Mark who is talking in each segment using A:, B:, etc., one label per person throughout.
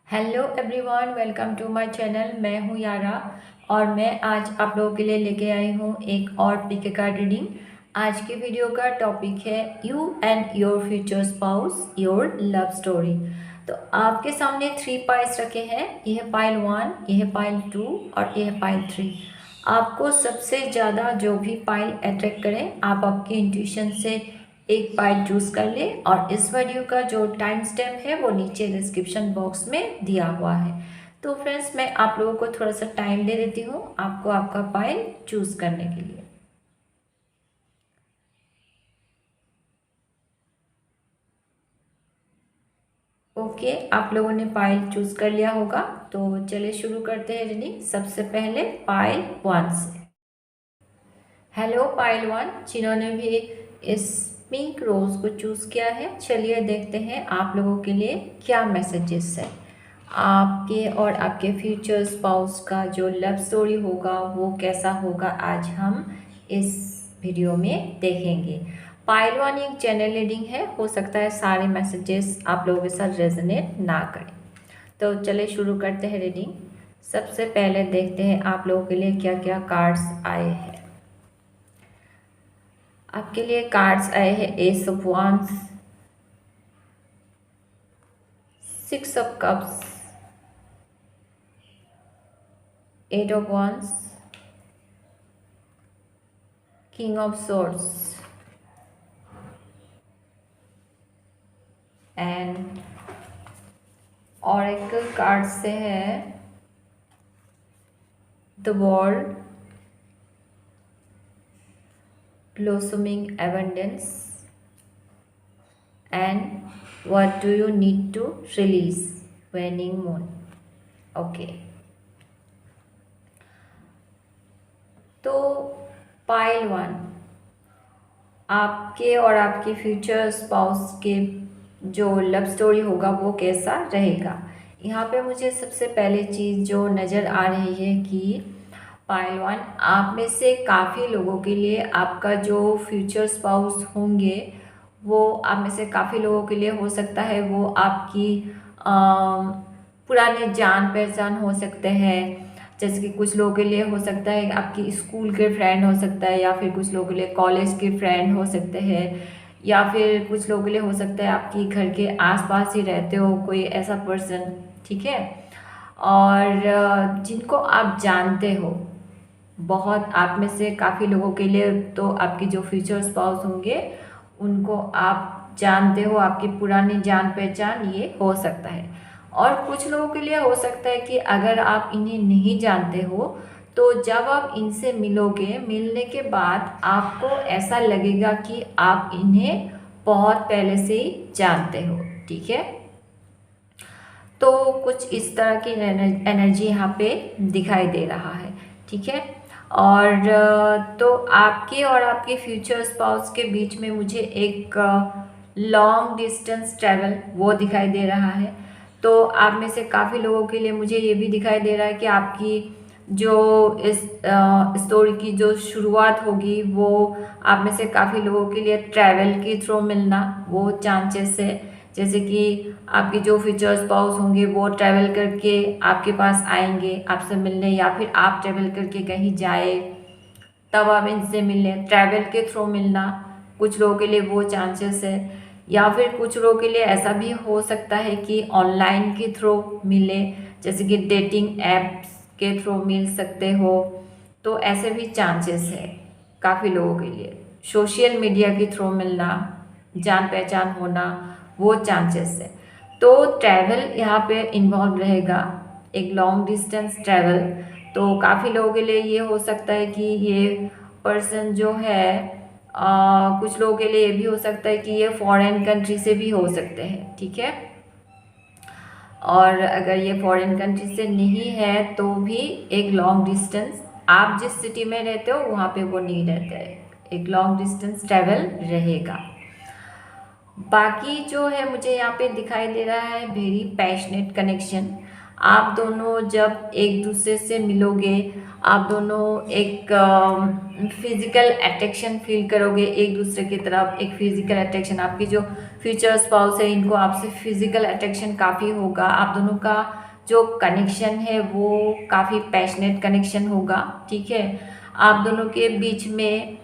A: Hello everyone, welcome to my channel. मैं हूँ यारा और मैं आज आप लोगों के लिए लेके आई हूँ एक और पीके कार्ड रीडिंग। आज के वीडियो का टॉपिक है you and your future spouse your love story. तो आपके सामने 3 पाइल्स रखे हैं। ये है पाइल 1, ये है पाइल 2 और ये है पाइल 3। आपको सबसे ज़्यादा जो भी पाइल अट्रैक्ट करें, आप आपके इंट्यूशन से एक पाइल चूज़ कर ले और इस वीडियो का जो टाइम स्टैम्प है वो नीचे डिस्क्रिप्शन बॉक्स में दिया हुआ है। तो फ्रेंड्स, मैं आप लोगों को थोड़ा सा टाइम दे देती हूँ आपको आपका पाइल चूज़ करने के लिए। ओके, आप लोगों ने पाइल चूज़ कर लिया होगा, तो चलिए शुरू करते हैं रीडिंग। सबसे पहले पाइल 1 से। हेलो पाइल 1, जिन्होंने भी इस पिंक रोज़ को चूज़ किया है, चलिए देखते हैं आप लोगों के लिए क्या मैसेजेस है। आपके और आपके फ्यूचर स्पाउस का जो लव स्टोरी होगा वो कैसा होगा, आज हम इस वीडियो में देखेंगे। पाइल 1 एक जनरल रीडिंग है, हो सकता है सारे मैसेजेस आप लोगों के साथ रेजोनेट ना करें। तो चलिए शुरू करते हैं रीडिंग। सबसे पहले देखते हैं आप लोगों के लिए क्या क्या कार्ड्स आए हैं। आपके लिए कार्ड्स आए हैं S of wands, 6 of cups, 8 of wands, king of swords and oracle card से है the world, blossoming abundance and what do you need to release, waning moon. Okay, तो पाइल 1, आपके और आपके फ्यूचर स्पाउस के जो लव स्टोरी होगा वो कैसा रहेगा। यहाँ पे मुझे सबसे पहले चीज़ जो नज़र आ रही है कि पाइल 1, आप में से काफ़ी लोगों के लिए आपका जो फ्यूचर स्पाउस होंगे वो आप में से काफ़ी लोगों के लिए हो सकता है वो आपकी पुराने जान पहचान हो सकते हैं। जैसे कि कुछ लोगों के लिए हो सकता है आपकी स्कूल के फ्रेंड हो सकता है, या फिर कुछ लोगों के लिए कॉलेज के फ्रेंड हो सकते हैं, या फिर कुछ लोगों के लिए हो सकता है आपकी घर के आसपास ही रहते हो कोई ऐसा पर्सन, ठीक है। और जिनको आप जानते हो, बहुत आप में से काफ़ी लोगों के लिए तो आपकी जो फ्यूचर स्पाउस होंगे उनको आप जानते हो, आपकी पुरानी जान पहचान ये हो सकता है। और कुछ लोगों के लिए हो सकता है कि अगर आप इन्हें नहीं जानते हो तो जब आप इनसे मिलोगे, मिलने के बाद आपको ऐसा लगेगा कि आप इन्हें बहुत पहले से ही जानते हो, ठीक है। तो कुछ इस तरह की एनर्जी यहाँ पे दिखाई दे रहा है, ठीक है। और तो आपके और आपके फ्यूचर स्पाउस के बीच में मुझे एक लॉन्ग डिस्टेंस ट्रैवल वो दिखाई दे रहा है। तो आप में से काफ़ी लोगों के लिए मुझे ये भी दिखाई दे रहा है कि आपकी जो इस स्टोरी की जो शुरुआत होगी वो आप में से काफ़ी लोगों के लिए ट्रैवल के थ्रू मिलना वो चांसेस है। जैसे कि आपके जो फ्यूचर स्पाउस होंगे वो ट्रैवल करके आपके पास आएंगे आपसे मिलने, या फिर आप ट्रैवल करके कहीं जाए तब आप इनसे मिलने, ट्रैवल के थ्रू मिलना कुछ लोगों के लिए वो चांसेस है। या फिर कुछ लोगों के लिए ऐसा भी हो सकता है कि ऑनलाइन के थ्रू मिले, जैसे कि डेटिंग ऐप्स के थ्रू मिल सकते हो, तो ऐसे भी चांसेस है काफ़ी लोगों के लिए। सोशल मीडिया के थ्रू मिलना, जान पहचान होना, वो चांसेस है। तो ट्रैवल यहाँ पे इन्वॉल्व रहेगा, एक लॉन्ग डिस्टेंस ट्रैवल। तो काफ़ी लोगों के लिए ये हो सकता है कि ये पर्सन जो है कुछ लोगों के लिए ये भी हो सकता है कि ये फॉरेन कंट्री से भी हो सकते हैं, ठीक है। और अगर ये फॉरेन कंट्री से नहीं है तो भी एक लॉन्ग डिस्टेंस, आप जिस सिटी में रहते हो वहाँ पे वो नहीं रहते है, एक लॉन्ग डिस्टेंस ट्रैवल रहेगा। बाकी जो है मुझे यहाँ पे दिखाई दे रहा है वेरी पैशनेट कनेक्शन। आप दोनों जब एक दूसरे से मिलोगे, आप दोनों एक फिज़िकल अट्रैक्शन फील करोगे एक दूसरे की तरफ, एक फिज़िकल अट्रैक्शन। आपकी जो फ्यूचर स्पाउस है इनको आपसे फिजिकल अट्रैक्शन काफ़ी होगा। आप दोनों का जो कनेक्शन है वो काफ़ी पैशनेट कनेक्शन होगा, ठीक है। आप दोनों के बीच में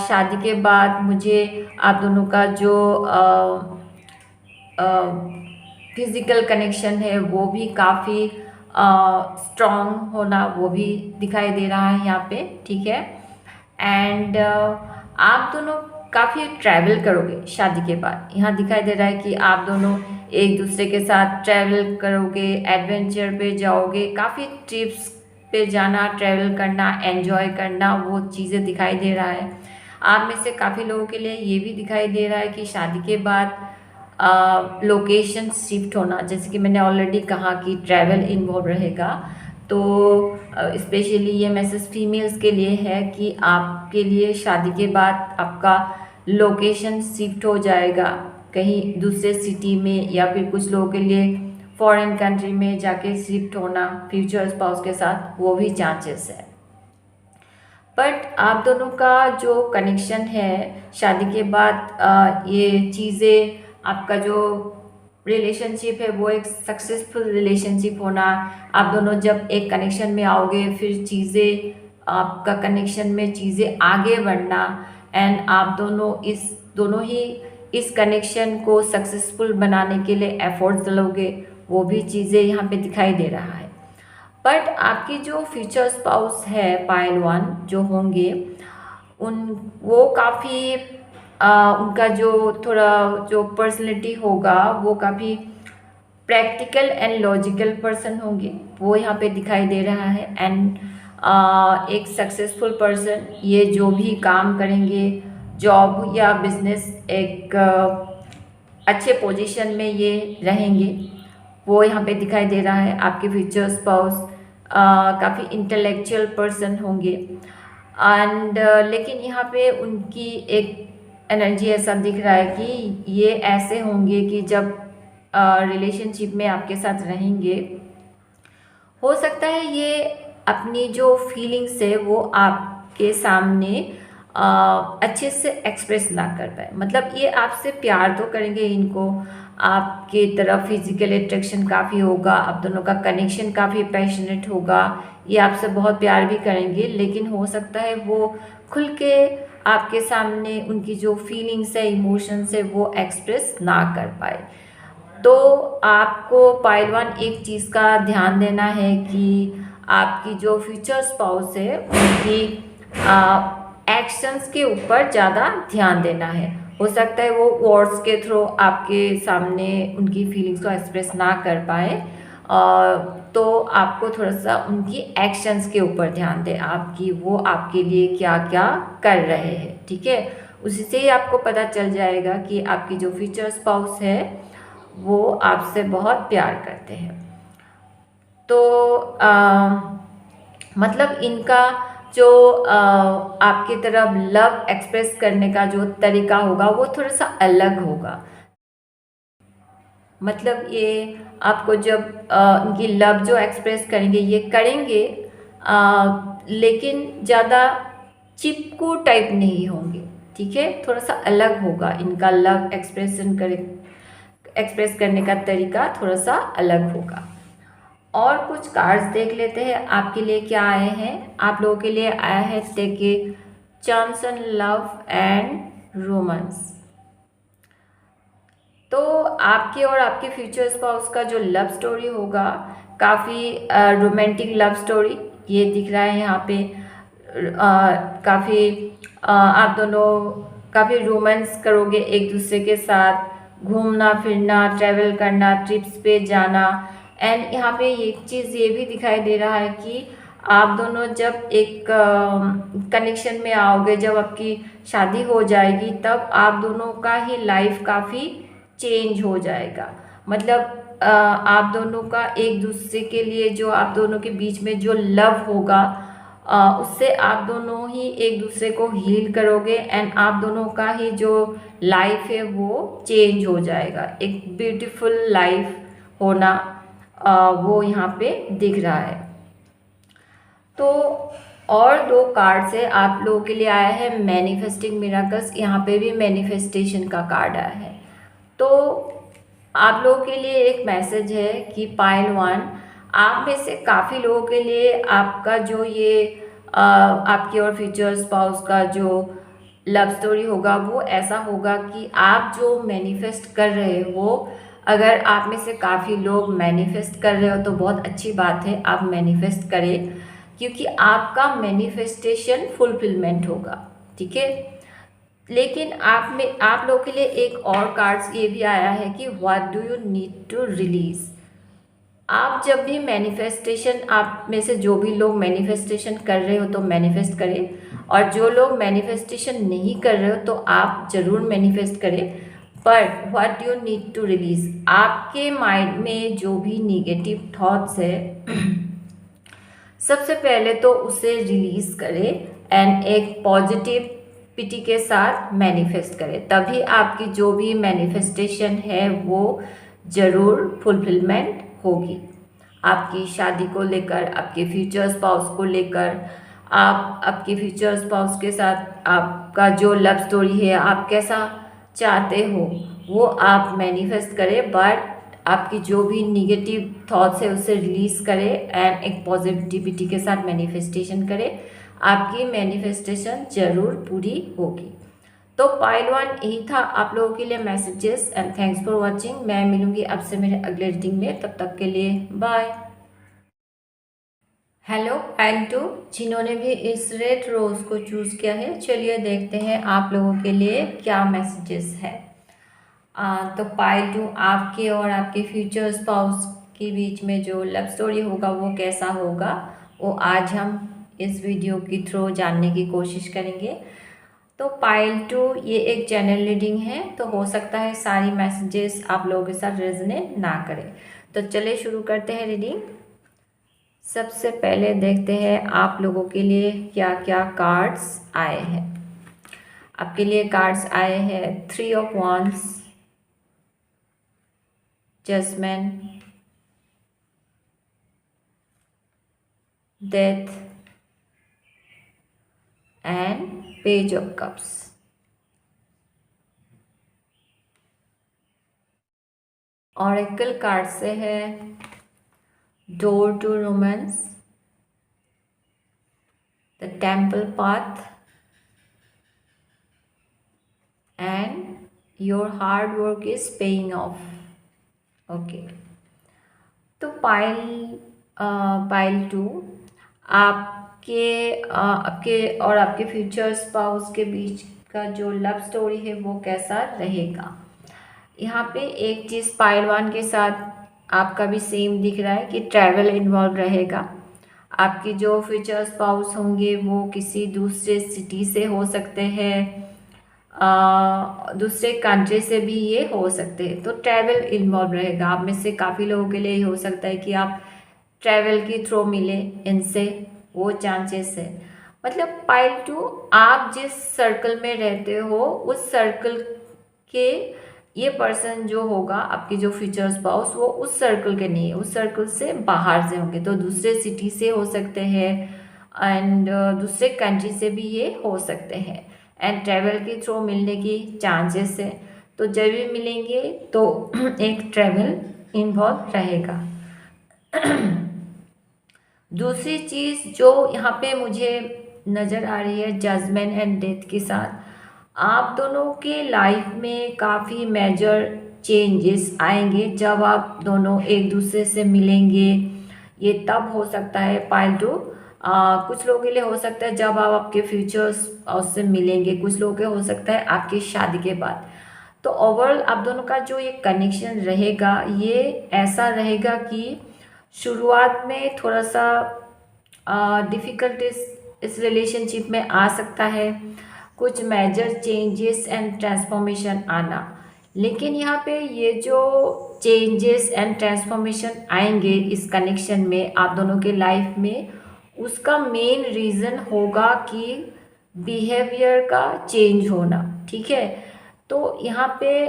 A: शादी के बाद मुझे आप दोनों का जो फिज़िकल कनेक्शन है वो भी काफ़ी स्ट्रॉन्ग होना वो भी दिखाई दे रहा है यहाँ पे, ठीक है। एंड आप दोनों काफ़ी ट्रैवल करोगे शादी के बाद। यहाँ दिखाई दे रहा है कि आप दोनों एक दूसरे के साथ ट्रैवल करोगे, एडवेंचर पे जाओगे, काफ़ी ट्रिप्स पे जाना, ट्रैवल करना, एंजॉय करना, वो चीज़ें दिखाई दे रहा है। आप में से काफ़ी लोगों के लिए ये भी दिखाई दे रहा है कि शादी के बाद लोकेशन शिफ्ट होना, जैसे कि मैंने ऑलरेडी कहा कि ट्रैवल इन्वॉल्व रहेगा। तो स्पेशली ये मैसेज फीमेल्स के लिए है कि आपके लिए शादी के बाद आपका लोकेशन शिफ्ट हो जाएगा कहीं दूसरे सिटी में, या फिर कुछ लोगों के लिए फॉरेन कंट्री में जाके शिफ्ट होना फ्यूचर स्पाउस के साथ, वो भी चांसेस है। बट आप दोनों का जो कनेक्शन है शादी के बाद ये चीज़ें, आपका जो रिलेशनशिप है वो एक सक्सेसफुल रिलेशनशिप होना। आप दोनों जब एक कनेक्शन में आओगे फिर चीज़ें, आपका कनेक्शन में चीज़ें आगे बढ़ना, एंड आप दोनों ही इस कनेक्शन को सक्सेसफुल बनाने के लिए एफर्ट्स डालोगे, वो भी चीज़ें यहाँ पे दिखाई दे रहा है। बट आपकी जो फ्यूचर स्पाउस है पाइल वन जो होंगे वो काफ़ी उनका जो थोड़ा जो पर्सनैलिटी होगा वो काफ़ी प्रैक्टिकल एंड लॉजिकल पर्सन होंगे, वो यहाँ पे दिखाई दे रहा है। एंड एक सक्सेसफुल पर्सन, ये जो भी काम करेंगे, जॉब या बिजनेस, एक अच्छे पोजीशन में ये रहेंगे, वो यहाँ पे दिखाई दे रहा है। आपके फ्यूचर स्पाउस काफ़ी इंटेलेक्चुअल पर्सन होंगे, एंड लेकिन यहाँ पे उनकी एक एनर्जी ऐसा दिख रहा है कि ये ऐसे होंगे कि जब रिलेशनशिप में आपके साथ रहेंगे, हो सकता है ये अपनी जो फीलिंग्स है वो आपके सामने अच्छे से एक्सप्रेस ना कर पाए। मतलब ये आपसे प्यार तो करेंगे, इनको आपके तरफ फिजिकल अट्रैक्शन काफ़ी होगा, आप दोनों का कनेक्शन काफ़ी पैशनेट होगा, ये आपसे बहुत प्यार भी करेंगे, लेकिन हो सकता है वो खुल के आपके सामने उनकी जो फीलिंग्स है, इमोशंस है, वो एक्सप्रेस ना कर पाए। तो आपको पाइल वन एक चीज़ का ध्यान देना है कि आपकी जो फ्यूचर स्पाउस है उनकी एक्शंस के ऊपर ज़्यादा ध्यान देना है। हो सकता है वो वर्ड्स के थ्रू आपके सामने उनकी फीलिंग्स को एक्सप्रेस ना कर पाए, तो आपको थोड़ा सा उनकी एक्शंस के ऊपर ध्यान दें, आपकी वो आपके लिए क्या क्या कर रहे हैं, ठीक है। उसी से ही आपको पता चल जाएगा कि आपकी जो फ्यूचर स्पाउस है वो आपसे बहुत प्यार करते हैं। तो मतलब इनका जो आपकी तरफ लव एक्सप्रेस करने का जो तरीका होगा वो थोड़ा सा अलग होगा। मतलब ये आपको जब इनकी लव जो एक्सप्रेस करेंगे ये करेंगे, लेकिन ज़्यादा चिपकू टाइप नहीं होंगे, ठीक है। थोड़ा सा अलग होगा इनका लव एक्सप्रेस करने का तरीका, थोड़ा सा अलग होगा। और कुछ कार्ड्स देख लेते हैं आपके लिए क्या आए हैं। आप लोगों के लिए आया है take a chance on love and romance. तो आपके और आपके फ्यूचर स्पाउस का जो लव स्टोरी होगा, काफ़ी रोमांटिक लव स्टोरी ये दिख रहा है यहाँ पे। काफ़ी आप दोनों काफ़ी रोमांस करोगे एक दूसरे के साथ, घूमना फिरना, ट्रैवल करना, ट्रिप्स पे जाना। एंड यहाँ पे एक चीज़ ये भी दिखाई दे रहा है कि आप दोनों जब एक कनेक्शन में आओगे, जब आपकी शादी हो जाएगी, तब आप दोनों का ही लाइफ काफ़ी चेंज हो जाएगा। मतलब आप दोनों का एक दूसरे के लिए जो आप दोनों के बीच में जो लव होगा, उससे आप दोनों ही एक दूसरे को हील करोगे, एंड आप दोनों का ही जो लाइफ है वो चेंज हो जाएगा। एक ब्यूटीफुल लाइफ होना वो यहाँ पे दिख रहा है। तो और दो कार्ड से आप लोगों के लिए आया है मैनिफेस्टिंग मिराकल्स। यहाँ पे भी मैनिफेस्टेशन का कार्ड आया है। तो आप लोगों के लिए एक मैसेज है कि पाइल वन, आप में से काफ़ी लोगों के लिए आपका जो ये आपके और फ्यूचर स्पाउस का जो लव स्टोरी होगा वो ऐसा होगा कि आप जो मैनिफेस्ट कर रहे हो, अगर आप में से काफ़ी लोग मैनिफेस्ट कर रहे हो तो बहुत अच्छी बात है, आप मैनिफेस्ट करें, क्योंकि आपका मैनिफेस्टेशन फुलफिलमेंट होगा। ठीक है, लेकिन आप लोगों के लिए एक और कार्ड्स ये भी आया है कि what do you need to release. आप जब भी मैनिफेस्टेशन, आप में से जो भी लोग मैनिफेस्टेशन कर रहे हो तो मैनिफेस्ट करें, और जो लोग मैनिफेस्टेशन नहीं कर रहे हो तो आप ज़रूर मैनिफेस्ट करें। But what you need to release, आपके माइंड में जो भी निगेटिव थॉट्स है सबसे पहले तो उसे रिलीज करें एंड एक पॉजिटिविटी के साथ मैनिफेस्ट करें, तभी आपकी जो भी मैनिफेस्टेशन है वो ज़रूर फुलफिलमेंट होगी। आपकी शादी को लेकर, आपके फ्यूचर स्पाउस को लेकर, आप आपके फ्यूचर स्पाउस के साथ आपका जो लव स्टोरी है, आप कैसा चाहते हो वो आप मैनिफेस्ट करें, बट आपकी जो भी निगेटिव थॉट्स है उसे रिलीज़ करें एंड एक पॉजिटिविटी के साथ मैनिफेस्टेशन करें, आपकी मैनिफेस्टेशन ज़रूर पूरी होगी। तो पाइल वन यही था आप लोगों के लिए messages, and thanks for watching. मैं मिलूंगी आपसे मेरे अगले रीडिंग में, तब तक के लिए बाय। हेलो पाइल टू, जिन्होंने भी इस रेड रोज़ को चूज़ किया है, चलिए देखते हैं आप लोगों के लिए क्या मैसेजेस है। तो पाइल टू, आपके और आपके फ्यूचर स्पाउस के बीच में जो लव स्टोरी होगा वो कैसा होगा, वो आज हम इस वीडियो के थ्रू जानने की कोशिश करेंगे। तो पाइल टू, ये एक जनरल रीडिंग है, तो हो सकता है सारी मैसेजेस आप लोगों के साथ रेजोनेट ना करें। तो चलिए शुरू करते हैं रीडिंग। सबसे पहले देखते हैं आप लोगों के लिए क्या क्या कार्ड्स आए हैं। आपके लिए कार्ड्स आए हैं 3 of wands, judgment, death and page of cups. Oracle card से है door to romance, the temple path and your hard work is paying off. Okay, तो पाइल टू, आपके और आपके फ्यूचर स्पाउस के बीच का जो लव स्टोरी है वो कैसा रहेगा। यहाँ पे एक चीज़ पाइल वन के साथ आपका भी सेम दिख रहा है कि ट्रैवल इन्वॉल्व रहेगा। आपकी जो फ्यूचर स्पाउस होंगे वो किसी दूसरे सिटी से हो सकते हैं, दूसरे कंट्री से भी ये हो सकते हैं, तो ट्रैवल इन्वॉल्व रहेगा। आप में से काफ़ी लोगों के लिए हो सकता है कि आप ट्रैवल के थ्रू मिले इनसे, वो चांसेस है। मतलब पाइल टू, आप जिस सर्कल में रहते हो उस सर्कल के ये पर्सन जो होगा, आपकी जो फ्यूचर स्पाउस, वो उस सर्कल के नहीं है, उस सर्कल से बाहर से होंगे, तो दूसरे सिटी से हो सकते हैं एंड दूसरे कंट्री से भी ये हो सकते हैं, एंड ट्रैवल के थ्रू मिलने की चांसेस है। तो जब भी मिलेंगे तो एक ट्रैवल इन्वॉल्व रहेगा। दूसरी चीज़ जो यहाँ पे मुझे नज़र आ रही है, जजमेंट एंड डेथ के साथ आप दोनों के लाइफ में काफ़ी मेजर चेंजेस आएंगे जब आप दोनों एक दूसरे से मिलेंगे। ये तब हो सकता है पाइल टू, कुछ लोगों के लिए हो सकता है जब आप आपके फ्यूचर्स उससे मिलेंगे, कुछ लोगों के हो सकता है आपकी शादी के बाद। तो ओवरऑल आप दोनों का जो ये कनेक्शन रहेगा ये ऐसा रहेगा कि शुरुआत में थोड़ा सा डिफ़िकल्टीज इस रिलेशनशिप में आ सकता है, कुछ मेजर चेंजेस एंड ट्रांसफॉर्मेशन आना, लेकिन यहाँ पे ये जो चेंजेस एंड ट्रांसफॉर्मेशन आएंगे इस कनेक्शन में आप दोनों के लाइफ में, उसका मेन रीज़न होगा कि बिहेवियर का चेंज होना। ठीक है, तो यहाँ पे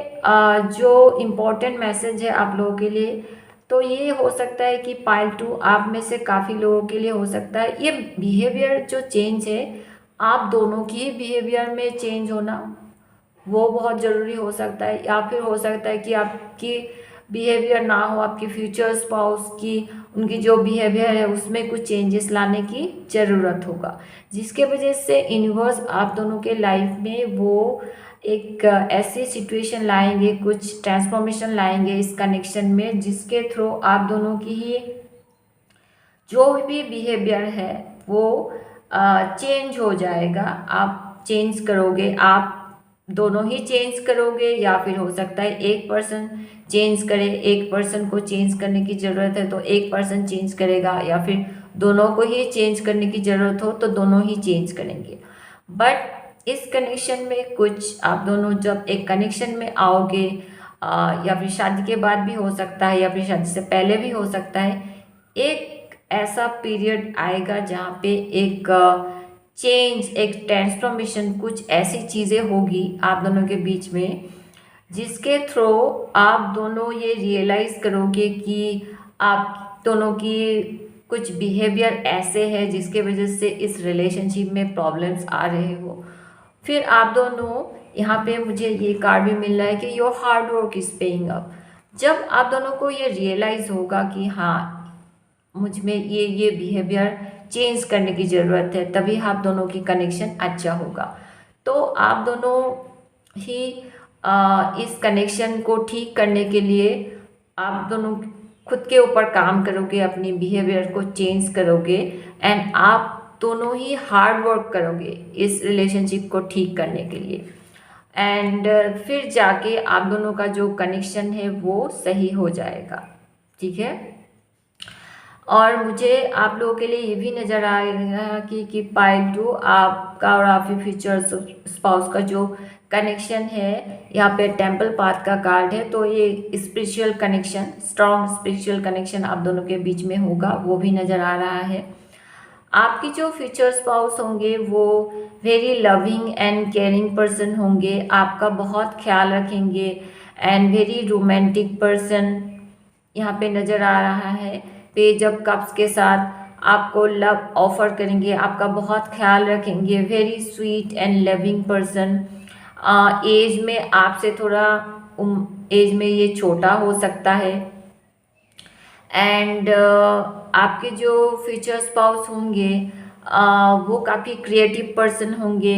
A: जो इम्पोर्टेंट मैसेज है आप लोगों के लिए, तो ये हो सकता है कि पाइल टू, आप में से काफ़ी लोगों के लिए हो सकता है ये बिहेवियर जो चेंज है, आप दोनों की बिहेवियर में चेंज होना वो बहुत ज़रूरी हो सकता है, या फिर हो सकता है कि आपकी बिहेवियर ना हो, आपकी फ्यूचर स्पाउस की उनकी जो बिहेवियर है उसमें कुछ चेंजेस लाने की ज़रूरत होगा, जिसके वजह से यूनिवर्स आप दोनों के लाइफ में वो एक ऐसी सिचुएशन लाएंगे, कुछ ट्रांसफॉर्मेशन लाएंगे इस कनेक्शन में, जिसके थ्रू आप दोनों की ही जो भी बिहेवियर है वो चेंज हो जाएगा। आप चेंज करोगे, आप दोनों ही चेंज करोगे, या फिर हो सकता है एक पर्सन चेंज करे, एक पर्सन को चेंज करने की ज़रूरत है तो एक पर्सन चेंज करेगा, या फिर दोनों को ही चेंज करने की ज़रूरत हो तो दोनों ही चेंज करेंगे। बट इस कनेक्शन में कुछ आप दोनों जब एक कनेक्शन में आओगे, या फिर शादी के बाद भी हो सकता है, या फिर शादी से पहले भी हो सकता है, एक ऐसा पीरियड आएगा जहाँ पे एक चेंज, एक ट्रांसफॉर्मेशन, कुछ ऐसी चीज़ें होगी आप दोनों के बीच में, जिसके थ्रू आप दोनों ये रियलाइज़ करोगे कि आप दोनों की कुछ बिहेवियर ऐसे है जिसके वजह से इस रिलेशनशिप में प्रॉब्लम्स आ रहे हो। फिर आप दोनों, यहाँ पे मुझे ये कार्ड भी मिल रहा है कि your hard work is paying up. जब आप दोनों को ये रियलाइज़ होगा कि हाँ मुझ में ये बिहेवियर चेंज करने की ज़रूरत है, तभी आप दोनों की कनेक्शन अच्छा होगा। तो आप दोनों ही इस कनेक्शन को ठीक करने के लिए आप दोनों खुद के ऊपर काम करोगे, अपनी बिहेवियर को चेंज करोगे, एंड आप दोनों ही हार्ड वर्क करोगे इस रिलेशनशिप को ठीक करने के लिए, एंड फिर जाके आप दोनों का जो कनेक्शन है वो सही हो जाएगा। ठीक है। और मुझे आप लोगों के लिए ये भी नज़र आ रहा है कि पाइल टू आपका और आपके फ्यूचर स्पाउस का जो कनेक्शन है, यहाँ पे टेम्पल पाथ का कार्ड है, तो ये spiritual connection, strong spiritual connection आप दोनों के बीच में होगा, वो भी नज़र आ रहा है। आपकी जो फ्यूचर स्पाउस होंगे वो very loving and caring person होंगे, आपका बहुत ख्याल रखेंगे, एंड वेरी रोमांटिक पर्सन यहाँ पे नज़र आ रहा है। पेज ऑफ कप्स के साथ आपको लव ऑफर करेंगे, आपका बहुत ख्याल रखेंगे, very sweet and loving person. Age में आपसे थोड़ा एज में ये छोटा हो सकता है, एंड आपके जो फ्यूचर स्पाउस होंगे वो काफ़ी क्रिएटिव पर्सन होंगे,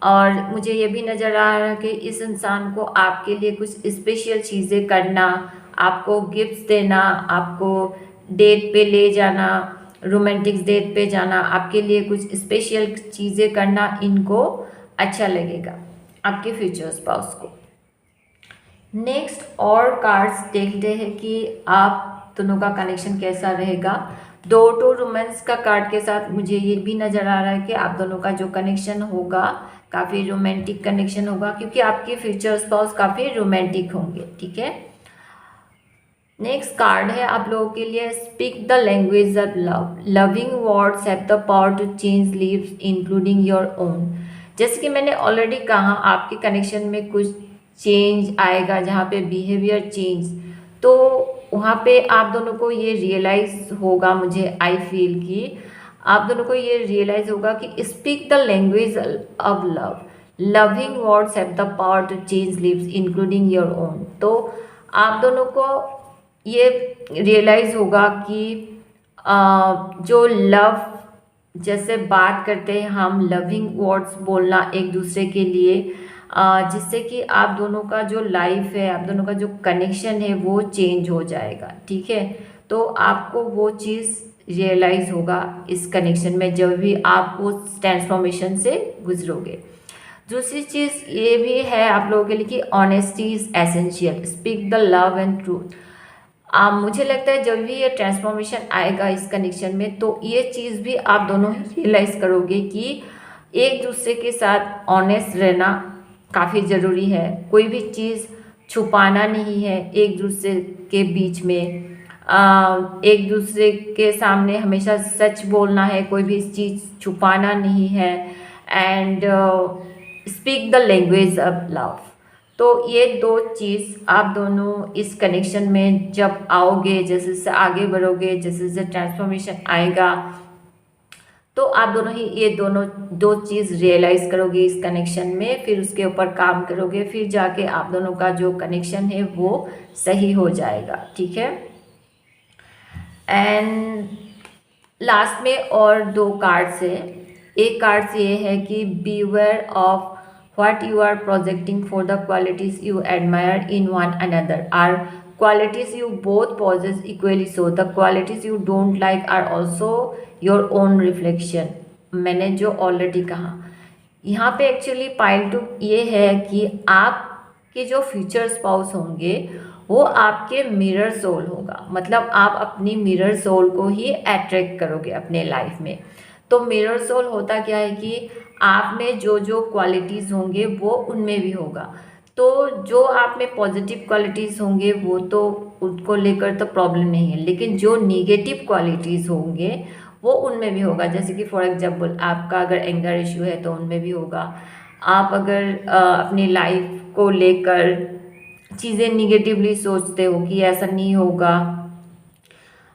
A: और मुझे ये भी नज़र आ रहा है कि इस इंसान को आपके लिए कुछ स्पेशल चीज़ें करना, आपको गिफ्ट्स देना, आपको डेट पे ले जाना, रोमांटिक डेट पे जाना, आपके लिए कुछ स्पेशल चीज़ें करना, इनको अच्छा लगेगा आपके फ्यूचर स्पाउस को। नेक्स्ट और कार्ड्स देखते हैं कि आप दोनों का कनेक्शन कैसा रहेगा। दो टू रोमांस का कार्ड के साथ मुझे ये भी नज़र आ रहा है कि आप दोनों का जो कनेक्शन होगा काफ़ी रोमांटिक कनेक्शन होगा, क्योंकि आपके फ्यूचर स्पाउस काफ़ी रोमांटिक होंगे। ठीक है। नेक्स्ट कार्ड है आप लोगों के लिए, speak the language of love, loving words have the power to change lives including your own. जैसे कि मैंने ऑलरेडी कहा, आपके कनेक्शन में कुछ चेंज आएगा, जहाँ पे बिहेवियर चेंज, तो वहाँ पे आप दोनों को ये रियलाइज़ होगा, मुझे आई फील कि आप दोनों को ये रियलाइज़ होगा कि speak the language of love, loving words have the power to change lives including your own. तो आप दोनों को ये रियलाइज़ होगा कि जो लव, जैसे बात करते हैं हम, लविंग वर्ड्स बोलना एक दूसरे के लिए, जिससे कि आप दोनों का जो लाइफ है, आप दोनों का जो कनेक्शन है वो चेंज हो जाएगा। ठीक है। तो आपको वो चीज़ रियलाइज़ होगा इस कनेक्शन में जब भी आप उस ट्रांसफॉर्मेशन से गुजरोगे। दूसरी चीज़ ये भी है आप लोगों के लिए कि honesty is essential, speak the love and truth. मुझे लगता है जब भी ये ट्रांसफॉर्मेशन आएगा इस कनेक्शन में, तो ये चीज़ भी आप दोनों ही रियलाइज़ करोगे कि एक दूसरे के साथ ऑनेस्ट रहना काफ़ी ज़रूरी है, कोई भी चीज़ छुपाना नहीं है एक दूसरे के बीच में, एक दूसरे के सामने हमेशा सच बोलना है, कोई भी चीज़ छुपाना नहीं है, and speak the language of love. तो ये दो चीज़ आप दोनों इस कनेक्शन में जब आओगे, जैसे जैसे आगे बढ़ोगे, जैसे जैसे ट्रांसफॉर्मेशन आएगा, तो आप दोनों ही ये दोनों दो चीज़ रियलाइज़ करोगे इस कनेक्शन में, फिर उसके ऊपर काम करोगे, फिर जाके आप दोनों का जो कनेक्शन है वो सही हो जाएगा, ठीक है। एंड लास्ट में और दो कार्ड्स है। एक कार्ड्स ये है कि beware of what you are projecting for the qualities you admire in one another are qualities you both possess equally, so the qualities you don't like are also your own reflection। मैंने जो already कहा यहाँ पे actually pile to ये है कि आपके जो फ्यूचर स्पाउस होंगे वो आपके मिरर सोल होगा, मतलब आप अपनी मिरर सोल को ही अट्रैक्ट करोगे अपने लाइफ में। तो मिरर सोल होता क्या है कि आप में जो जो क्वालिटीज़ होंगे वो उनमें भी होगा। तो जो आप में पॉजिटिव क्वालिटीज़ होंगे वो तो उनको लेकर तो प्रॉब्लम नहीं है, लेकिन जो नेगेटिव क्वालिटीज़ होंगे वो उनमें भी होगा। जैसे कि फॉर एग्जांपल आपका अगर एंगर इशू है तो उनमें भी होगा। आप अगर अपनी लाइफ को लेकर चीज़ें निगेटिवली सोचते हो कि ऐसा नहीं होगा,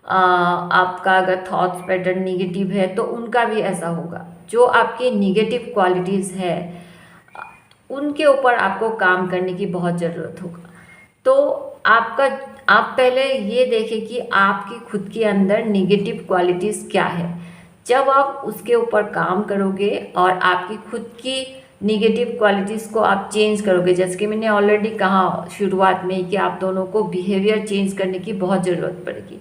A: आपका अगर थॉट्स पैटर्न निगेटिव है तो उनका भी ऐसा होगा। जो आपकी निगेटिव क्वालिटीज़ है उनके ऊपर आपको काम करने की बहुत ज़रूरत होगा। तो आप पहले ये देखें कि आपकी खुद के अंदर निगेटिव क्वालिटीज़ क्या है। जब आप उसके ऊपर काम करोगे और आपकी खुद की निगेटिव क्वालिटीज़ को आप चेंज करोगे, जैसे कि मैंने ऑलरेडी कहा शुरुआत में कि आप दोनों को बिहेवियर चेंज करने की बहुत ज़रूरत पड़ेगी,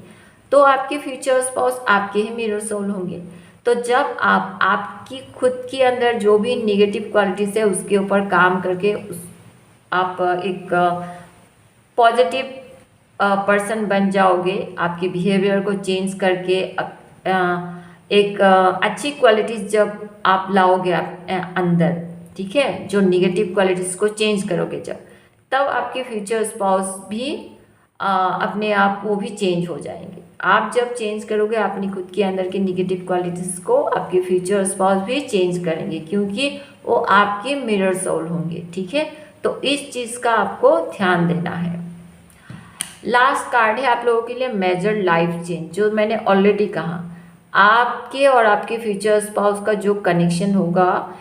A: तो आपके फ्यूचर स्पाउस आपके ही मिरर सोल होंगे। तो जब आप आपकी खुद के अंदर जो भी निगेटिव क्वालिटीज़ है उसके ऊपर काम करके आप एक पॉजिटिव पर्सन बन जाओगे, आपके बिहेवियर को चेंज करके एक अच्छी क्वालिटीज़ जब आप लाओगे आप अंदर, ठीक है, जो निगेटिव क्वालिटीज़ को चेंज करोगे तब आपके फ्यूचर स्पाउस भी अपने आप वो भी चेंज हो जाएंगे। आप जब चेंज करोगे अपनी खुद के अंदर की निगेटिव क्वालिटीज़ को, आपके फ्यूचर स्पाउस भी चेंज करेंगे क्योंकि वो आपके मिरर सोल होंगे, ठीक है। तो इस चीज़ का आपको ध्यान देना है। लास्ट कार्ड है आप लोगों के लिए मेजर लाइफ चेंज। जो मैंने ऑलरेडी कहा, आपके और आपके फ्यूचर स्पाउस का जो कनेक्शन होगा,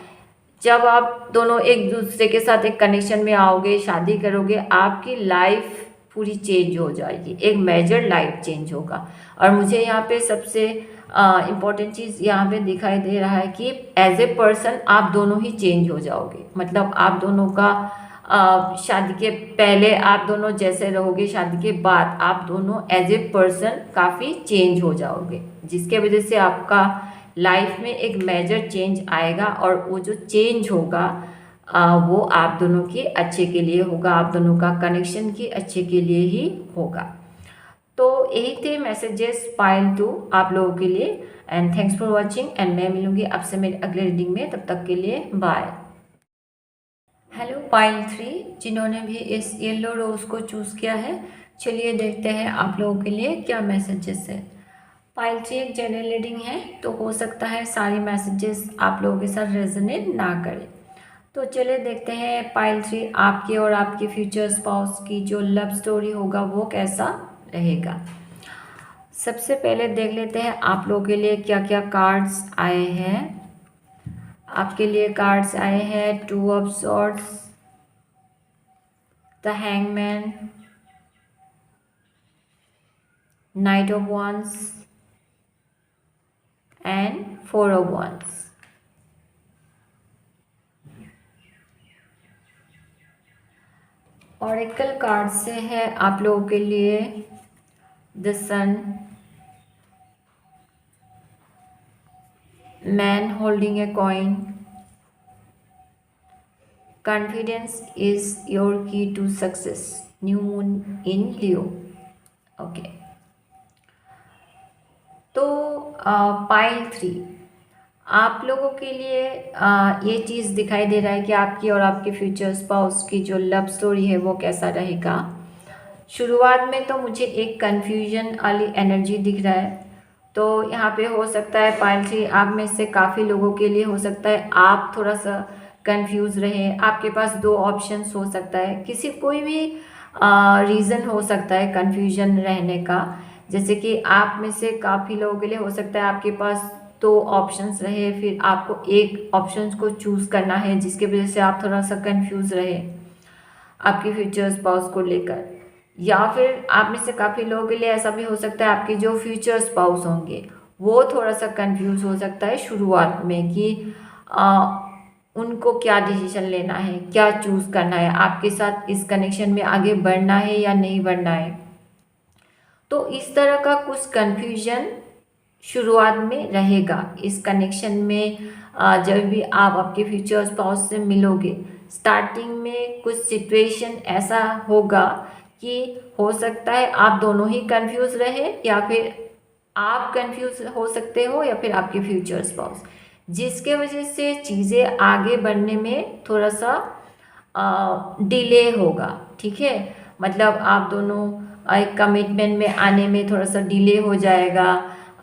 A: जब आप दोनों एक दूसरे के साथ एक कनेक्शन में आओगे, शादी करोगे, आपकी लाइफ पूरी चेंज हो जाएगी, एक मेजर लाइफ चेंज होगा। और मुझे यहाँ पे सबसे इम्पॉर्टेंट चीज़ यहाँ पे दिखाई दे रहा है कि एज ए पर्सन आप दोनों ही चेंज हो जाओगे। मतलब आप दोनों का शादी के पहले आप दोनों जैसे रहोगे, शादी के बाद आप दोनों एज ए पर्सन काफ़ी चेंज हो जाओगे, जिसके वजह से आपका लाइफ में एक मेजर चेंज आएगा। और वो जो चेंज होगा वो आप दोनों के अच्छे के लिए होगा, आप दोनों का कनेक्शन की अच्छे के लिए ही होगा। तो यही थे मैसेजेस पाइल 2 आप लोगों के लिए। And thanks for watching, and मैं मिलूंगी आपसे मेरे अगले रीडिंग में। तब तक के लिए बाय। हेलो पाइल 3 जिन्होंने भी इस येलो रोज़ को चूज़ किया है, चलिए देखते हैं आप लोगों के लिए क्या मैसेजेस है। पाइल 3 एक जनरल रीडिंग है, तो हो सकता है सारे मैसेजेस आप लोगों के साथ रेजोनेट ना करें। तो चलिए देखते हैं पाइल 3 आपके और आपके फ्यूचर स्पाउस की जो लव स्टोरी होगा वो कैसा रहेगा। सबसे पहले देख लेते हैं आप लोगों के लिए क्या क्या कार्ड्स आए हैं। आपके लिए कार्ड्स आए हैं 2 of swords, the hangman, knight of wands and 4 of wands। Oracle card से है आप लोगों के लिए the sun, man holding a coin, confidence is your key to success, new moon in Leo. Okay, तो पाइल 3 आप लोगों के लिए ये चीज़ दिखाई दे रहा है कि आपकी और आपके फ्यूचर स्पाउस की जो लव स्टोरी है वो कैसा रहेगा। शुरुआत में तो मुझे एक कन्फ्यूजन वाली एनर्जी दिख रहा है, तो यहाँ पे हो सकता है पाइल 3 आप में से काफ़ी लोगों के लिए हो सकता है आप थोड़ा सा कंफ्यूज रहें। आपके पास 2 ऑप्शंस हो सकता है, किसी कोई भी रीज़न हो सकता है कन्फ्यूजन रहने का। जैसे कि आप में से काफ़ी लोगों के लिए हो सकता है आपके पास दो ऑप्शंस रहे, फिर आपको एक ऑप्शंस को चूज़ करना है, जिसकी वजह से आप थोड़ा सा कंफ्यूज रहे आपके फ्यूचर स्पाउस को लेकर। या फिर आप में से काफ़ी लोगों के लिए ऐसा भी हो सकता है आपके जो फ्यूचर स्पाउस होंगे वो थोड़ा सा कंफ्यूज हो सकता है शुरुआत में कि उनको क्या डिसीजन लेना है, क्या चूज़ करना है, आपके साथ इस कनेक्शन में आगे बढ़ना है या नहीं बढ़ना है। तो इस तरह का कुछ कन्फ्यूजन शुरुआत में रहेगा इस कनेक्शन में। जब भी आप आपके फ्यूचर स्पाउस से मिलोगे, स्टार्टिंग में कुछ सिचुएशन ऐसा होगा कि हो सकता है आप दोनों ही कंफ्यूज रहे, या फिर आप कंफ्यूज हो सकते हो या फिर आपके फ्यूचर स्पाउस, जिसके वजह से चीज़ें आगे बढ़ने में थोड़ा सा डिले होगा। ठीक है, मतलब आप दोनों एक कमिटमेंट में आने में थोड़ा सा डिले हो जाएगा,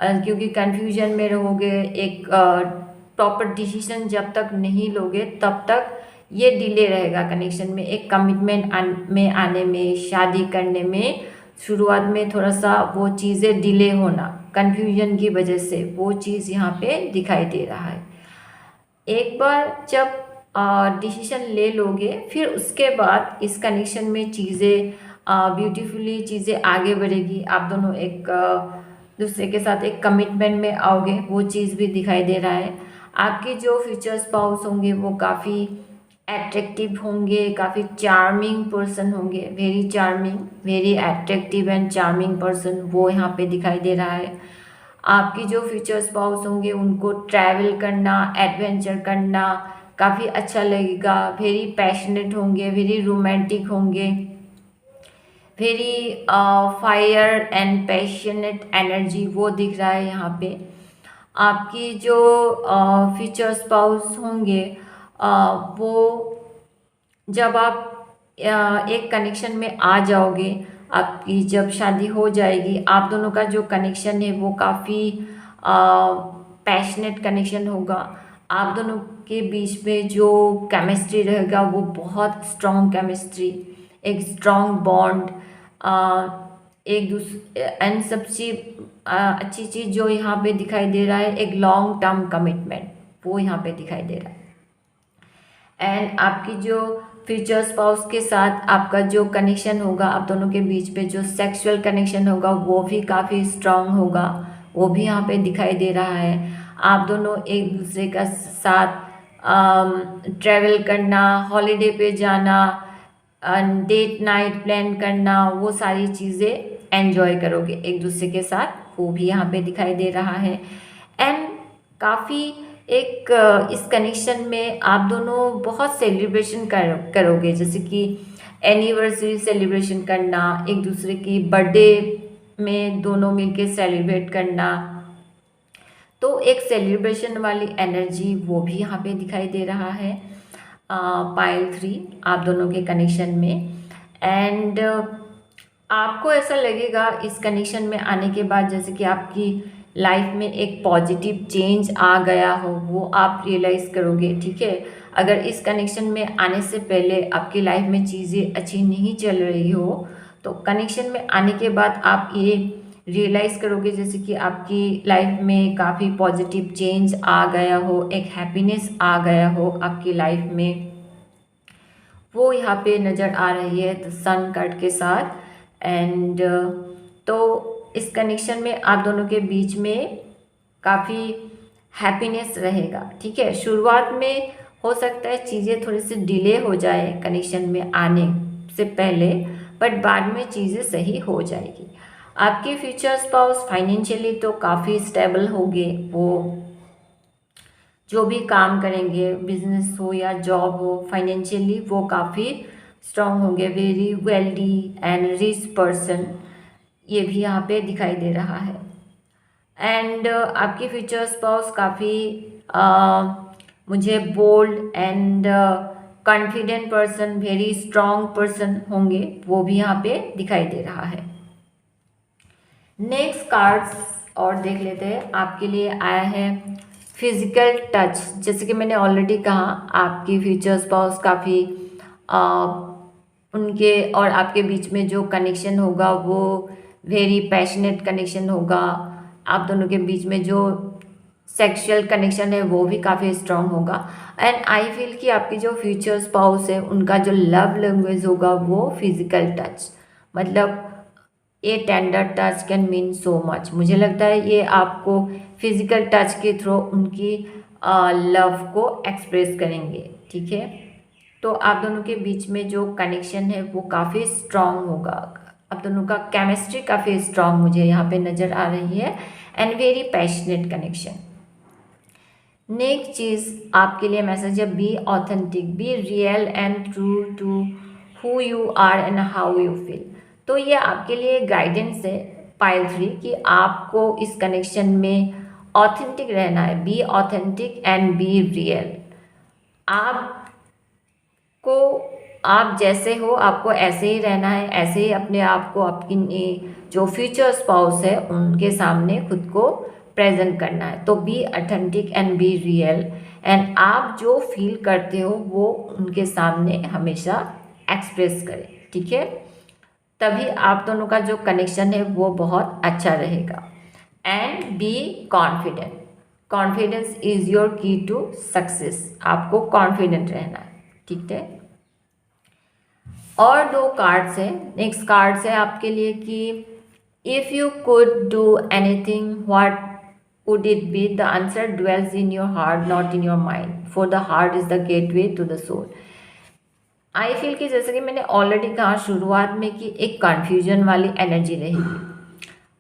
A: क्योंकि कन्फ्यूजन में रहोगे। एक प्रॉपर डिसीजन जब तक नहीं लोगे तब तक ये डिले रहेगा कनेक्शन में, एक कमिटमेंट में आने में, शादी करने में शुरुआत में थोड़ा सा वो चीज़ें डिले होना कन्फ्यूजन की वजह से, वो चीज़ यहाँ पे दिखाई दे रहा है। एक बार जब डिसीजन ले लोगे, फिर उसके बाद इस कनेक्शन में चीज़ें ब्यूटीफुली चीज़ें आगे बढ़ेगी। आप दोनों एक दूसरे के साथ एक कमिटमेंट में आओगे, वो चीज़ भी दिखाई दे रहा है। आपके जो फ्यूचर स्पाउस होंगे वो काफ़ी एट्रैक्टिव होंगे, काफ़ी चार्मिंग पर्सन होंगे, very charming, very attractive and charming person, वो यहाँ पे दिखाई दे रहा है। आपकी जो फ्यूचर स्पाउस होंगे उनको ट्रैवल करना, एडवेंचर करना काफ़ी अच्छा लगेगा। वेरी पैशनेट होंगे, वेरी रोमांटिक होंगे, very fire and passionate energy वो दिख रहा है यहाँ पे। आपकी जो फ्यूचर स्पाउस होंगे वो जब आप एक कनेक्शन में आ जाओगे, आपकी जब शादी हो जाएगी, आप दोनों का जो कनेक्शन है वो काफ़ी पैशनेट कनेक्शन होगा। आप दोनों के बीच में जो केमिस्ट्री रहेगा वो बहुत स्ट्रॉन्ग केमिस्ट्री, एक स्ट्रॉन्ग बॉन्ड, एक दूसरे एंड सबसे अच्छी चीज़ जो यहाँ पे दिखाई दे रहा है, एक लॉन्ग टर्म कमिटमेंट वो यहाँ पे दिखाई दे रहा है। एंड आपकी जो फ्यूचर स्पाउस के साथ आपका जो कनेक्शन होगा, आप दोनों के बीच पे जो सेक्सुअल कनेक्शन होगा वो भी काफ़ी स्ट्रांग होगा, वो भी यहाँ पे दिखाई दे रहा है। आप दोनों एक दूसरे का साथ ट्रैवल करना, हॉलीडे पे जाना, डेट नाइट प्लान करना, वो सारी चीज़ें एंजॉय करोगे एक दूसरे के साथ, वो भी यहाँ पे दिखाई दे रहा है। एंड काफ़ी एक इस कनेक्शन में आप दोनों बहुत सेलिब्रेशन करोगे, जैसे कि एनिवर्सरी सेलिब्रेशन करना, एक दूसरे की बर्थडे में दोनों मिलके सेलिब्रेट करना, तो एक सेलिब्रेशन वाली एनर्जी वो भी यहाँ पे दिखाई दे रहा है पाइल 3 आप दोनों के कनेक्शन में। एंड आपको ऐसा लगेगा इस कनेक्शन में आने के बाद जैसे कि आपकी लाइफ में एक पॉजिटिव चेंज आ गया हो, वो आप रियलाइज़ करोगे। ठीक है, अगर इस कनेक्शन में आने से पहले आपकी लाइफ में चीज़ें अच्छी नहीं चल रही हो, तो कनेक्शन में आने के बाद आप ये रियलाइज़ करोगे जैसे कि आपकी लाइफ में काफ़ी पॉजिटिव चेंज आ गया हो, एक हैप्पीनेस आ गया हो आपकी लाइफ में, वो यहाँ पे नज़र आ रही है द सन कार्ड के साथ। एंड तो इस कनेक्शन में आप दोनों के बीच में काफ़ी हैप्पीनेस रहेगा। ठीक है, शुरुआत में हो सकता है चीज़ें थोड़ी सी डिले हो जाए कनेक्शन में आने से पहले, बट बाद में चीज़ें सही हो जाएगी। आपके फ्यूचर स्पाउस फाइनेंशियली तो काफ़ी स्टेबल होंगे, वो जो भी काम करेंगे, बिजनेस हो या जॉब हो, फाइनेंशियली वो काफ़ी स्ट्रॉन्ग होंगे, very wealthy and rich person, ये भी यहाँ पे दिखाई दे रहा है। एंड आपके फ्यूचर स्पाउस काफ़ी मुझे bold and confident person, very strong person होंगे, वो भी यहाँ पे दिखाई दे रहा है। नेक्स्ट कार्ड्स और देख लेते हैं। आपके लिए आया है फिजिकल टच। जैसे कि मैंने ऑलरेडी कहा, आपकी फ्यूचर स्पाउस काफ़ी उनके और आपके बीच में जो कनेक्शन होगा वो वेरी पैशनेट कनेक्शन होगा। आप दोनों के बीच में जो सेक्सुअल कनेक्शन है वो भी काफ़ी स्ट्रांग होगा। एंड आई फील कि आपकी जो फ्यूचर स्पाउस है उनका जो लव लैंग्वेज होगा वो फिजिकल टच, मतलब ये tender touch can mean so much. मुझे लगता है ये आपको फिजिकल टच के थ्रू उनकी लव को एक्सप्रेस करेंगे, ठीक है। तो आप दोनों के बीच में जो कनेक्शन है वो काफ़ी स्ट्रांग होगा, आप दोनों का केमिस्ट्री काफ़ी स्ट्रांग मुझे यहाँ पे नज़र आ रही है, and very passionate connection. Next चीज़ आपके लिए मैसेज है, be authentic, be real and true to who you are and how you feel. तो ये आपके लिए गाइडेंस है पाइल 3 कि आपको इस कनेक्शन में ऑथेंटिक रहना है, be authentic and be real. आपको आप जैसे हो आपको ऐसे ही रहना है, ऐसे ही अपने आप को आपकी जो फ्यूचर स्पाउस है उनके सामने खुद को प्रेजेंट करना है। तो be authentic and B real, and आप जो फील करते हो वो उनके सामने हमेशा एक्सप्रेस करें, ठीक है। तभी आप दोनों का जो कनेक्शन है वो बहुत अच्छा रहेगा। And be confident, confidence is your key to success, आपको कॉन्फिडेंट रहना है, ठीक है। और दो कार्ड्स है, नेक्स्ट कार्ड्स है आपके लिए कि if you could do anything what would it be, the answer dwells in your heart not in your mind, for the heart is the gateway to the soul. I feel कि जैसे कि मैंने already कहा शुरुआत में कि एक confusion वाली एनर्जी रहेगी।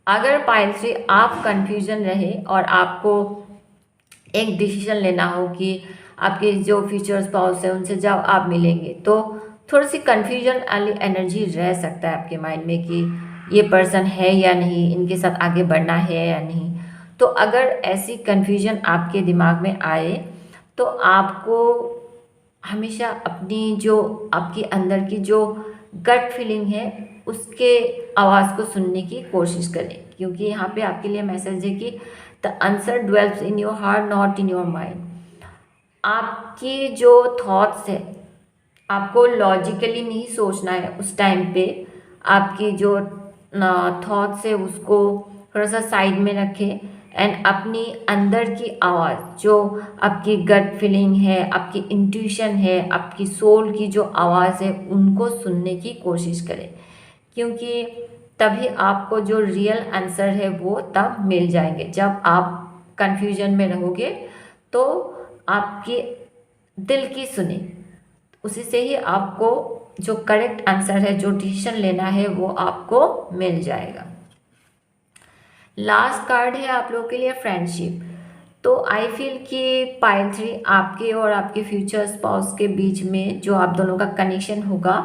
A: अगर पाइल 3 आप कन्फ्यूजन रहे और आपको एक डिसीजन लेना हो कि आपके जो फ्यूचर स्पाउस है उनसे जब आप मिलेंगे तो थोड़ी सी कन्फ्यूजन वाली एनर्जी रह सकता है आपके माइंड में कि ये पर्सन है या नहीं, इनके साथ आगे बढ़ना है या नहीं। तो अगर ऐसी कन्फ्यूजन आपके दिमाग में आए तो आपको हमेशा अपनी जो आपके अंदर की जो गट फीलिंग है उसके आवाज़ को सुनने की कोशिश करें, क्योंकि यहाँ पे आपके लिए मैसेज है कि the answer dwells in your heart not in your mind. आपकी जो थॉट्स है आपको लॉजिकली नहीं सोचना है उस टाइम पे, आपकी जो थॉट्स है उसको थोड़ा सा साइड में रखें एंड अपनी अंदर की आवाज़ जो आपकी गट फीलिंग है, आपकी इंट्यूशन है, आपकी सोल की जो आवाज़ है उनको सुनने की कोशिश करें, क्योंकि तभी आपको जो रियल आंसर है वो तब मिल जाएंगे। जब आप कंफ्यूजन में रहोगे तो आपके दिल की सुने, उसी से ही आपको जो करेक्ट आंसर है, जो डिसीजन लेना है वो आपको मिल जाएगा। लास्ट कार्ड है आप लोगों के लिए फ्रेंडशिप। तो आई फील कि पाइल 3 आपके और आपके फ्यूचर स्पाउस के बीच में जो आप दोनों का कनेक्शन होगा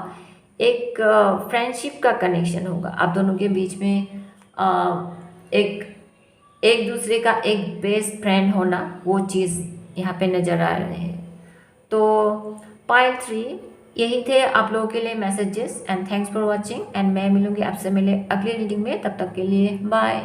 A: एक फ्रेंडशिप का कनेक्शन होगा। आप दोनों के बीच में एक एक दूसरे का एक बेस्ट फ्रेंड होना, वो चीज़ यहाँ पे नज़र आ रहे हैं। तो पाइल 3 यही थे आप लोगों के लिए messages, and thanks for watching. And मैं मिलूंगी आपसे मिले अगली रीडिंग में, तब तक के लिए बाय।